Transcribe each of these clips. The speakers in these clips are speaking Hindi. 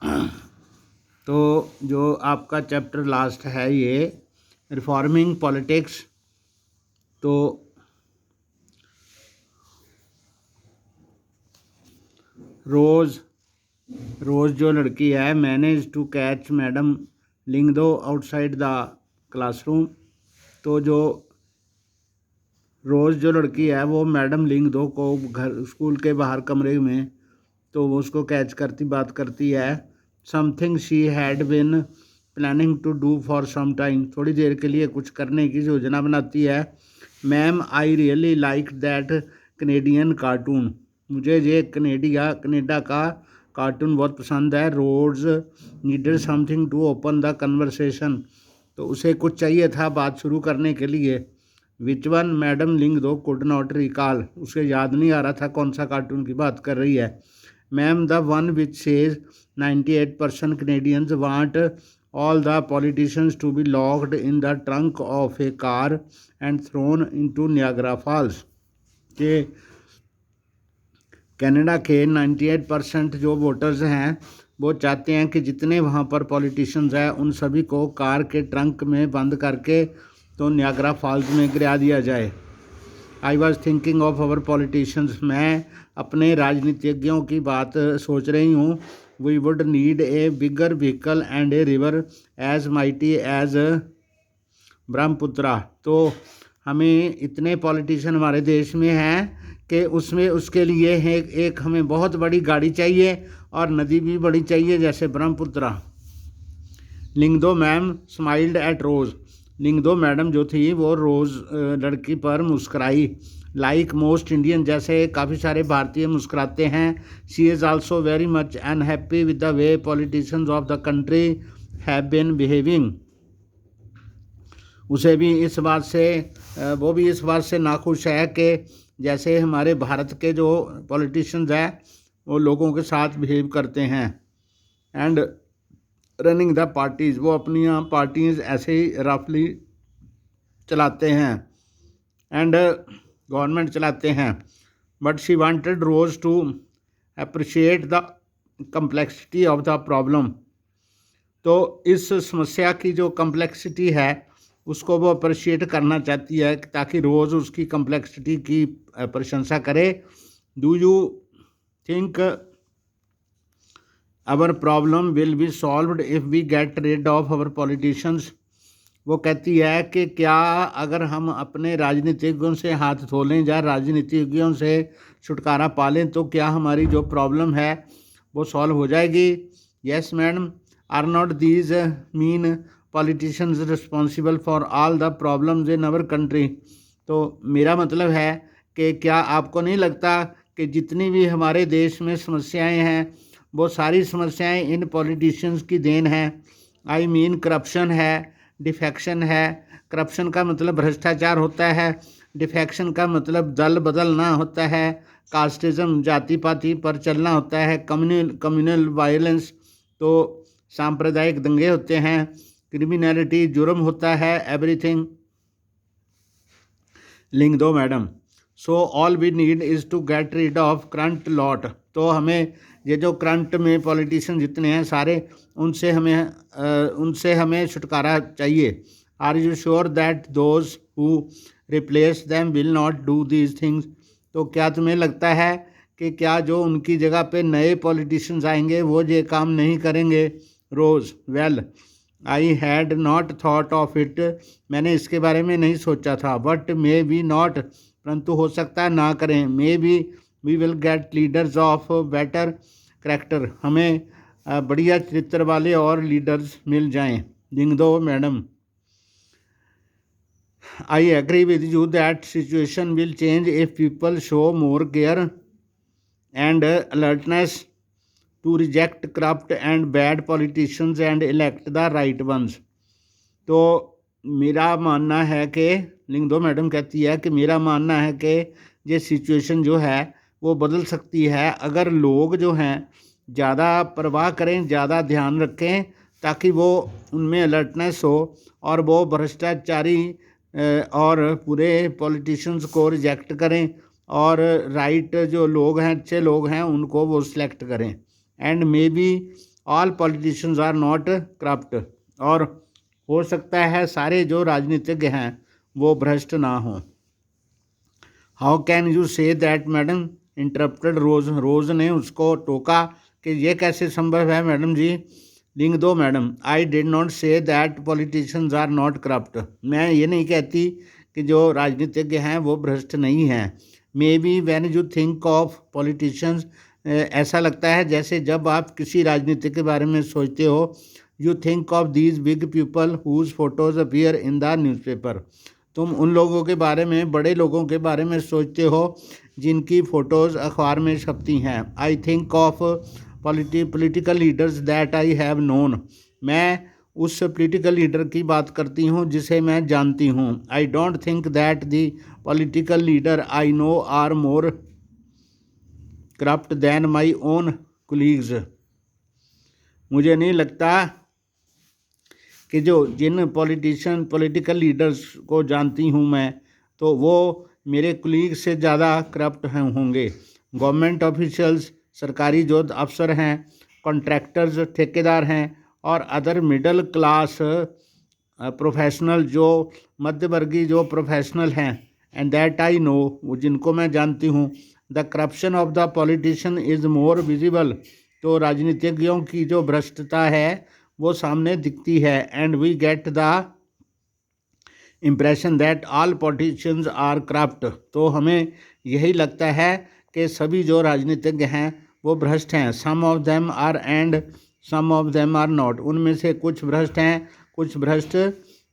तो जो आपका चैप्टर लास्ट है ये रिफॉर्मिंग पॉलिटिक्स, तो रोज़ जो लड़की है manage to catch madam Lyngdoh outside the classroom. तो जो रोज़ जो लड़की है वो मैडम लिंगदो को घर स्कूल के बाहर कमरे में तो वो उसको कैच करती बात करती है। Something she had been planning to do for some time, थोड़ी देर के लिए कुछ करने की योजना बनाती है। Ma'am I really like that Canadian cartoon, मुझे ये कनेडा का कार्टून बहुत पसंद है। Rose needed something to open the conversation, तो उसे कुछ चाहिए था बात शुरू करने के लिए। Which one madam Lyngdoh could not recall, उसे याद नहीं आ रहा था कौन सा कार्टून की बात कर रही है। Ma'am the one which says 98% Canadians want all the politicians to be locked in the trunk of a car and thrown into Niagara Falls, के कनाडा के 98% जो वोटर्स हैं वो चाहते हैं कि जितने वहाँ पर पॉलिटिशियंस हैं उन सभी को कार के ट्रंक में बंद करके तो नियाग्रा फॉल्स में गिरा दिया जाए। I was thinking of our politicians, मैं अपने राजनीतिज्ञों की बात सोच रही हूँ। We would need a bigger vehicle and a river as mighty as Brahmaputra, तो हमें इतने पॉलिटिशियन हमारे देश में हैं कि उसमें उसके लिए है एक हमें बहुत बड़ी गाड़ी चाहिए और नदी भी बड़ी चाहिए जैसे Brahmaputra. Lyngdoh ma'am smiled at Rose, Lyngdoh madam जो थी वो रोज़ लड़की पर मुस्कराई। लाइक मोस्ट इंडियन, जैसे काफ़ी सारे भारतीय मुस्कुराते हैं। She is also very much unhappy with the way politicians of the country have been behaving, उसे भी इस बात से वो भी इस बात से नाखुश है कि जैसे हमारे भारत के जो पॉलिटिशियंस हैं वो लोगों के साथ बिहेव करते हैं। एंड रनिंग द पार्टीज़, वो अपनी पार्टीज ऐसे ही रफली चलाते हैं एंड गवर्नमेंट चलाते हैं। But she wanted Rose to appreciate the complexity of the problem, तो इस समस्या की जो कम्प्लेक्सिटी है उसको वो अप्रिशिएट करना चाहती है ताकि रोज़ उसकी कम्प्लेक्सिटी की प्रशंसा करे। Do you think our problem will be solved if we get rid of our politicians, वो कहती है कि क्या अगर हम अपने राजनीतिज्ञों से हाथ धो लें या राजनीतिज्ञों से छुटकारा पा लें तो क्या हमारी जो प्रॉब्लम है वो सॉल्व हो जाएगी। Yes madam, are not these mean politicians responsible for all the problems in our country, तो मेरा मतलब है कि क्या आपको नहीं लगता कि जितनी भी हमारे देश में समस्याएं हैं वो सारी समस्याएं इन पॉलिटिशियंस की देन है। आई मीन करप्शन है, डिफेक्शन है। करप्शन का मतलब भ्रष्टाचार होता है, डिफेक्शन का मतलब दल बदलना होता है, कास्टिज्म जाति पाति पर चलना होता है, कम्युनल वायलेंस तो सांप्रदायिक दंगे होते हैं, क्रिमिनलिटी जुर्म होता है, everything. Lyngdoh madam, so all we need is to get rid of current lot, तो हमें ये जो करंट में पॉलिटिशियन जितने हैं सारे उनसे हमें छुटकारा चाहिए। Are you sure that those who replace them will not do these things, तो क्या तुम्हें लगता है कि क्या जो उनकी जगह पे नए पॉलिटिशियंस आएंगे वो ये काम नहीं करेंगे। Rose, well I had not thought of it, मैंने इसके बारे में नहीं सोचा था। बट मे बी नॉट, परंतु हो सकता है ना करें। Maybe we will get leaders of better character, हमें बढ़िया चरित्र वाले और लीडर्स मिल जाएं। Lyngdoh madam, I agree with you that situation will change if people show more care and alertness to reject corrupt and bad politicians and elect the right ones, तो मेरा मानना है कि लिंगदो मैडम कहती है कि मेरा मानना है कि ये सिचुएशन जो है वो बदल सकती है अगर लोग जो हैं ज़्यादा परवाह करें, ज़्यादा ध्यान रखें ताकि वो उनमें अलर्टनेस हो और वो भ्रष्टाचारी और पूरे पॉलिटिशियंस को रिजेक्ट करें और राइट जो लोग हैं अच्छे लोग हैं उनको वो सिलेक्ट करें। And maybe all politicians are not corrupt, और हो सकता है सारे जो राजनीतिज्ञ हैं वो भ्रष्ट ना हों। How can you say that madam, interrupted Rose. Rose ने उसको टोका कि ये कैसे संभव है madam ji. Lyngdoh madam, I did not say that politicians are not corrupt. मैं ये नहीं कहती कि जो राजनीतिज्ञ हैं वो भ्रष्ट नहीं हैं। May be when you think of politicians, ऐसा लगता है जैसे जब आप किसी राजनीतिक के बारे में सोचते हो, you think of these big people whose photos appear in the newspaper. तुम उन लोगों के बारे में, बड़े लोगों के बारे में सोचते हो जिनकी फ़ोटोज़ अखबार में छपती हैं। I think of political leaders that I have known. मैं उस पॉलिटिकल लीडर की बात करती हूँ जिसे मैं जानती हूँ। I don't think that the political leader I know are more corrupt than my own colleagues. मुझे नहीं लगता कि जो जिन पॉलिटिकल लीडर्स को जानती हूँ मैं, तो वो मेरे कुलीग से ज़्यादा करप्ट होंगे। गवर्नमेंट ऑफिशियल्स, सरकारी जो अफसर हैं, कॉन्ट्रैक्टर्स, ठेकेदार हैं, और अदर मिडल क्लास प्रोफेशनल, जो मध्यवर्गीय जो प्रोफेशनल हैं, एंड दैट आई नो, वो जिनको मैं जानती हूँ, the corruption of the politician is more visible. तो राजनीतिज्ञों की जो भ्रष्टता है वो सामने दिखती है। And we get the impression that all politicians are corrupt. तो हमें यही लगता है कि सभी जो राजनीतिज्ञ हैं वो भ्रष्ट हैं। Some of them are and some of them are not. उनमें से कुछ भ्रष्ट हैं, कुछ भ्रष्ट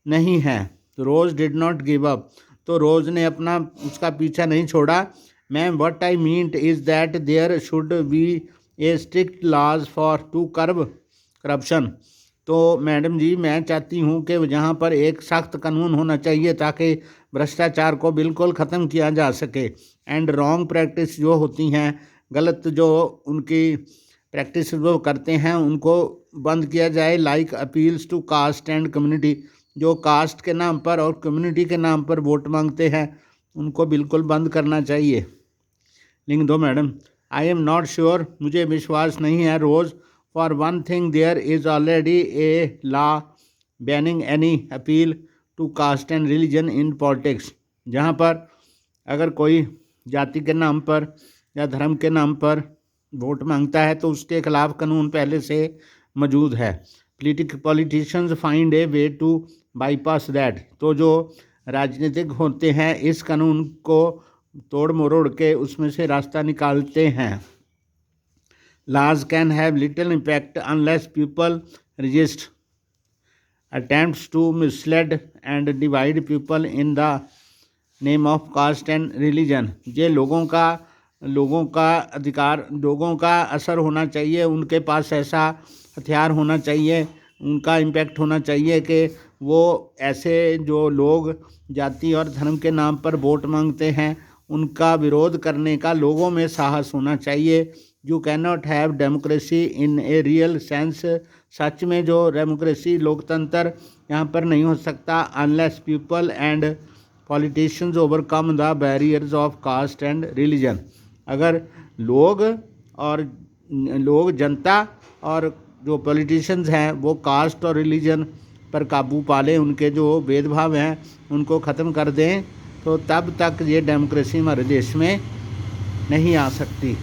नहीं हैं। Rose did not give up. तो रोज़ ने अपना उसका पीछा नहीं छोड़ा। Ma'am, what I mean is that there should be a strict laws for to curb corruption. तो मैडम जी, मैं चाहती हूँ कि जहाँ पर एक सख्त कानून होना चाहिए ताकि भ्रष्टाचार को बिल्कुल ख़त्म किया जा सके। एंड रॉन्ग प्रैक्टिस जो होती हैं, गलत जो उनकी प्रैक्टिस वो करते हैं, उनको बंद किया जाए। Like appeals to caste and community, जो कास्ट के नाम पर और कम्युनिटी के नाम पर वोट मांगते हैं, उनको बिल्कुल बंद करना चाहिए। लिंक दो madam, I am not sure, मुझे विश्वास नहीं है। रोज़, for one thing there is already a law banning any appeal to caste and religion in politics. जहाँ पर अगर कोई जाति के नाम पर या धर्म के नाम पर वोट मांगता है तो उसके खिलाफ कानून पहले से मौजूद है। Politicians find a way to bypass that. तो जो राजनीतिक होते हैं इस कानून को तोड़ मरोड़ के उसमें से रास्ता निकालते हैं। Laws can have little impact unless people resist attempts to mislead and divide people in the name of caste and religion। ये लोगों का अधिकार, लोगों का असर होना चाहिए, उनके पास ऐसा हथियार होना चाहिए, उनका इम्पैक्ट होना चाहिए कि वो ऐसे जो लोग जाति और धर्म के नाम पर वोट मांगते हैं उनका विरोध करने का लोगों में साहस होना चाहिए। You can not have democracy in a real sense. सच में जो डेमोक्रेसी, लोकतंत्र यहाँ पर नहीं हो सकता unless people and politicians overcome the barriers of caste and religion. अगर लोग जनता और जो पॉलिटिशियंस हैं वो कास्ट और रिलीजन पर काबू पा लें, उनके जो भेदभाव हैं उनको ख़त्म कर दें, तो तब तक ये डेमोक्रेसी हमारे देश में नहीं आ सकती।